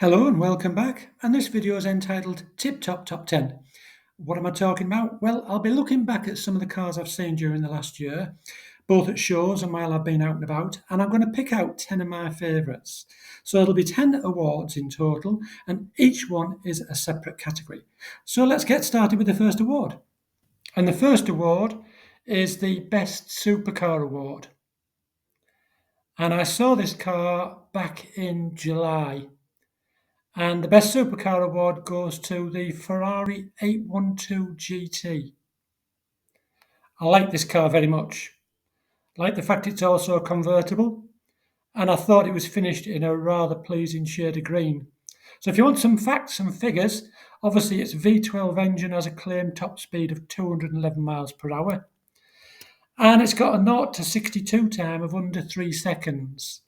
Hello and welcome back, and this video is entitled Tip Top Top 10. What am I talking about? Well, I'll be looking back at some of the cars I've seen during the last year, both at shows and while I've been out and about, and I'm going to pick out 10 of my favourites. So it'll be 10 awards in total, and each one is a separate category. So let's get started with the first award. And the first award is the Best Supercar Award. And I saw this car back in July. And the Best Supercar Award goes to the Ferrari 812 GT. I like this car very much. I like the fact it's also convertible, and I thought it was finished in a rather pleasing shade of green. So if you want some facts and figures, obviously its V12 engine has a claimed top speed of 211 miles per hour, and it's got a 0 to 62 time of under 3 seconds.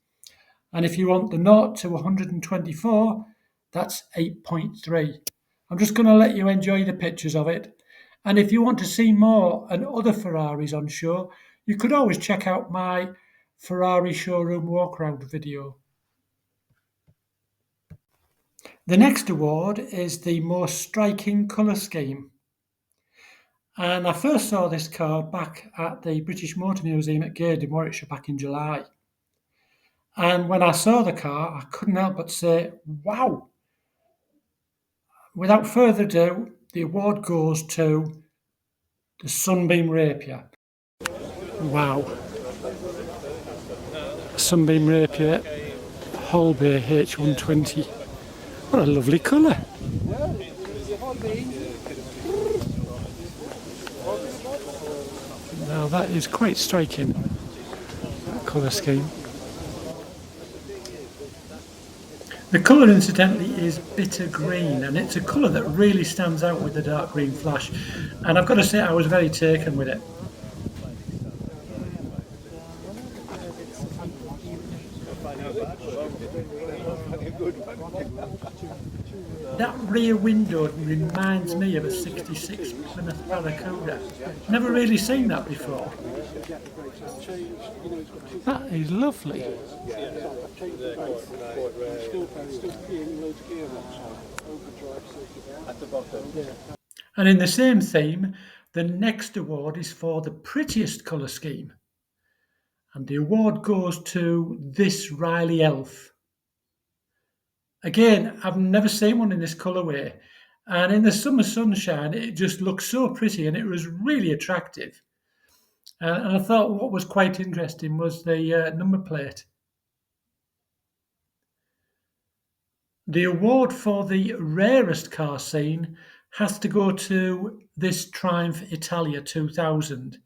And if you want the 0 to 124, that's 8.3. I'm just going to let you enjoy the pictures of it. And if you want to see more and other Ferraris on show, you could always check out my Ferrari showroom walk around video. The next award is the most striking colour scheme. And I first saw this car back at the British Motor Museum at Gade in Warwickshire back in July. And when I saw the car, I couldn't help but say, wow. Without further ado, the award goes to the Sunbeam Rapier. Wow. Sunbeam Rapier Holbein H120. What a lovely colour. Now that is quite striking, that colour scheme. The colour, incidentally, is bitter green, and it's a colour that really stands out with the dark green flash. And I've got to say, I was very taken with it. That rear window reminds me of a '66 Plymouth Barracuda. Never really seen that before. That is lovely. And in the same theme, the next award is for the prettiest colour scheme. And the award goes to this Riley Elf. Again, I've never seen one in this colourway. And in the summer sunshine, it just looks so pretty and it was really attractive. And I thought what was quite interesting was the number plate. The award for the rarest car scene has to go to this Triumph Italia 2000.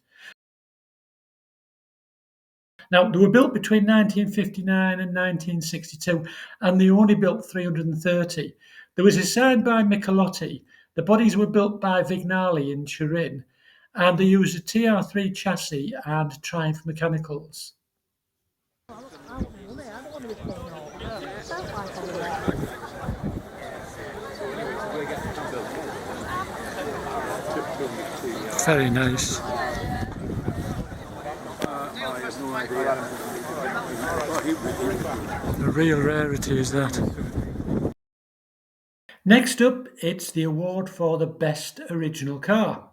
Now, they were built between 1959 and 1962, and they only built 330. There was design by Michelotti. The bodies were built by Vignali in Turin, and they used a TR3 chassis and Triumph mechanicals. Very nice. The real rarity is that. Next up, it's the award for the best original car.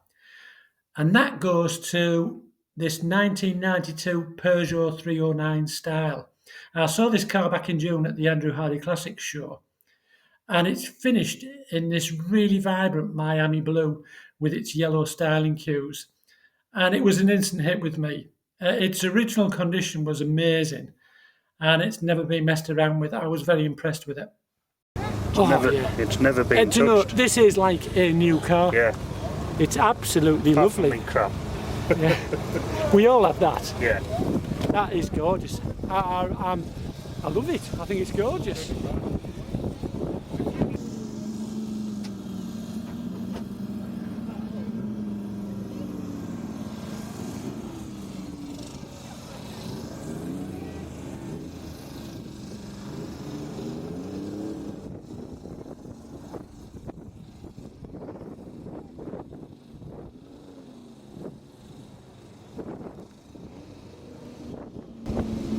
And that goes to this 1992 Peugeot 309 Style. I saw this car back in June at the Andrew Hardy Classics show. And it's finished in this really vibrant Miami blue with its yellow styling cues. And it was an instant hit with me. Its original condition was amazing, and it's never been messed around with. I was very impressed with it. It's never been Do you know, touched. this is like a new car. Yeah, It's absolutely apart from lovely. being crap. Yeah. We all have that. Yeah. That is gorgeous. I love it. I think it's gorgeous.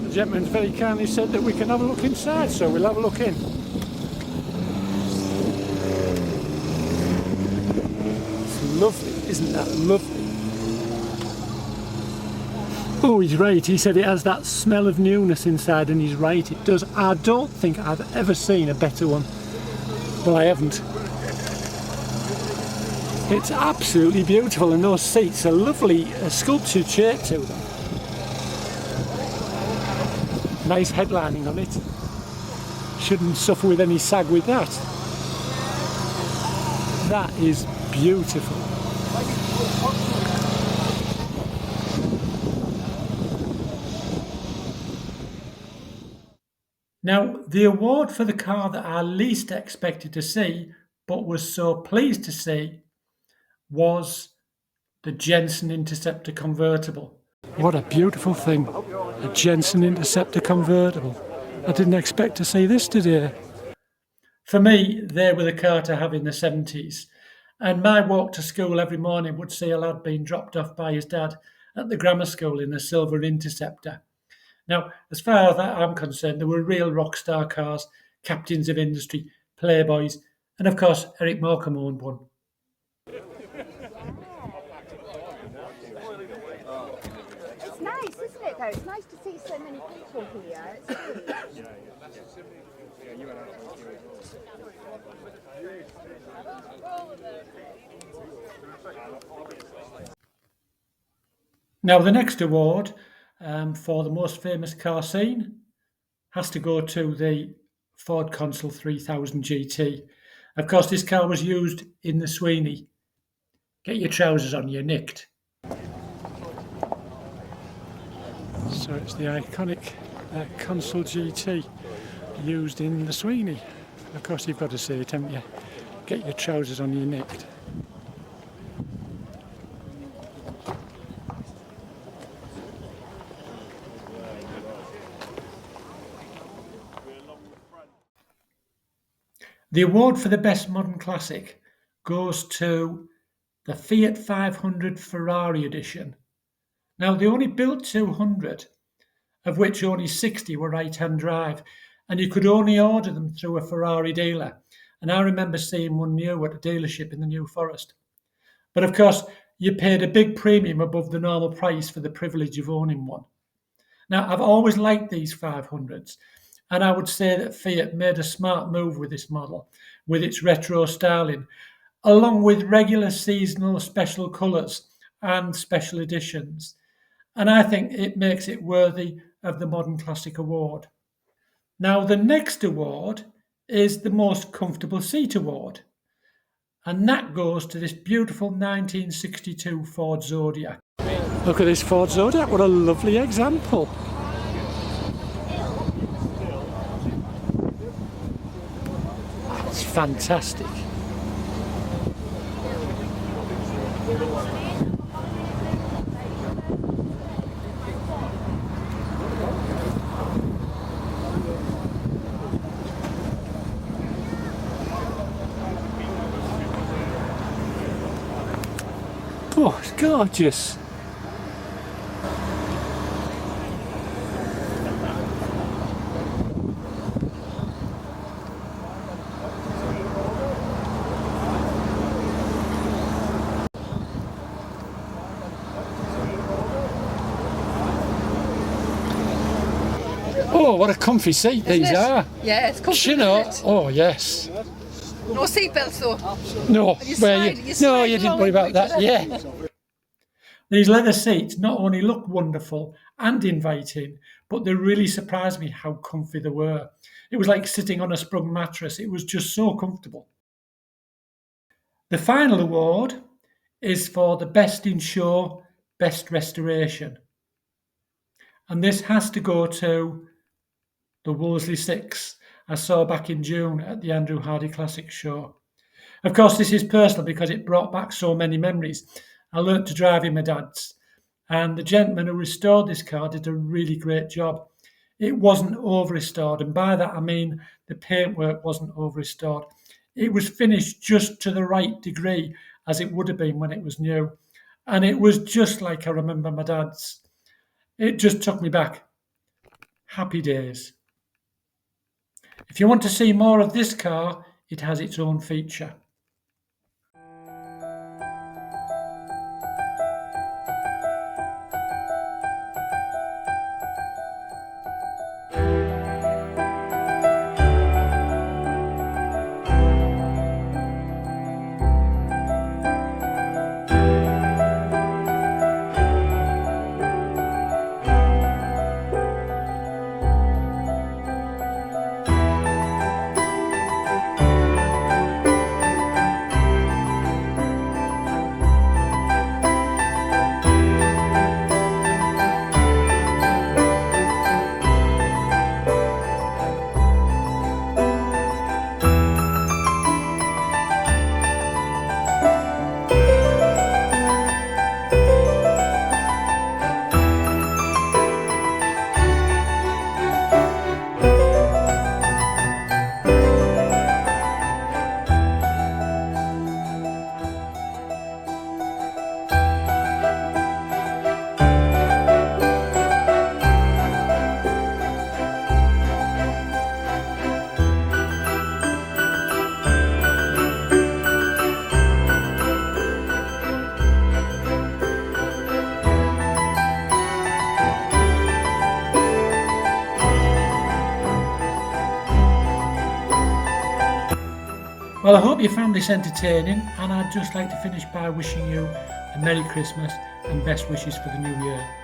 The gentleman's very kindly said that we can have a look inside, so we'll have a look in. lovely. Isn't that lovely? Oh, he's right. He said it has that smell of newness inside, and he's right. It does. I don't think I've ever seen a better one. Well, I haven't. It's absolutely beautiful, and those seats are lovely, sculptured shape to them. Nice headlining on it. Shouldn't suffer with any sag with that. That is beautiful. Now, the award for the car that I least expected to see, but was so pleased to see, was the Jensen Interceptor convertible. What a beautiful thing, a Jensen Interceptor convertible. I didn't expect to see this today. For me, they were the car to have in the 70s, and my walk to school every morning would see a lad being dropped off by his dad at the grammar school in a silver Interceptor. Now, as far as I'm concerned, there were real rock star cars, captains of industry, playboys, and of course, Eric Morecambe owned one. It's nice, isn't it, though? It's nice to see so many people here. It's good. Now, the next award for the most famous car scene has to go to the Ford Consul 3000 GT. Of course, this car was used in the Sweeney. Get your trousers on, you're nicked. So it's the iconic Consul GT used in the Sweeney. Of course, you've got to say it, haven't you? Get your trousers on, you're nicked. The award for the best modern classic goes to the Fiat 500 Ferrari edition. Now, they only built 200, of which only 60 were right-hand drive, and you could only order them through a Ferrari dealer. And I remember seeing one new at a dealership in the New Forest. But of course, you paid a big premium above the normal price for the privilege of owning one. Now, I've always liked these 500s, and I would say that Fiat made a smart move with this model, with its retro styling, along with regular seasonal special colours and special editions. And I think it makes it worthy of the Modern Classic Award. Now, the next award is the Most Comfortable Seat Award, and that goes to this beautiful 1962 Ford Zodiac. Look at this Ford Zodiac, what a lovely example. It's fantastic. Oh, it's gorgeous. Oh, what a comfy seat these are. Yeah, it's comfy. You know, isn't it? oh yes. No seatbelts though. No, You well, slide- you, you no, slide you didn't along worry about like that. Yeah. These leather seats not only look wonderful and inviting, but they really surprised me how comfy they were. It was like sitting on a sprung mattress. It was just so comfortable. The final award is for the Best in Show, Best Restoration. And this has to go to the Wolseley 6 I saw back in June at the Andrew Hardy Classics show. Of course, this is personal because it brought back so many memories. I learnt to drive in my dad's, and the gentleman who restored this car did a really great job. It wasn't over-restored, and by that I mean the paintwork wasn't over-restored. It was finished just to the right degree as it would have been when it was new, and it was just like I remember my dad's. It just took me back. Happy days. If you want to see more of this car, it has its own feature. Well, I hope you found this entertaining, and I'd just like to finish by wishing you a Merry Christmas and best wishes for the new year.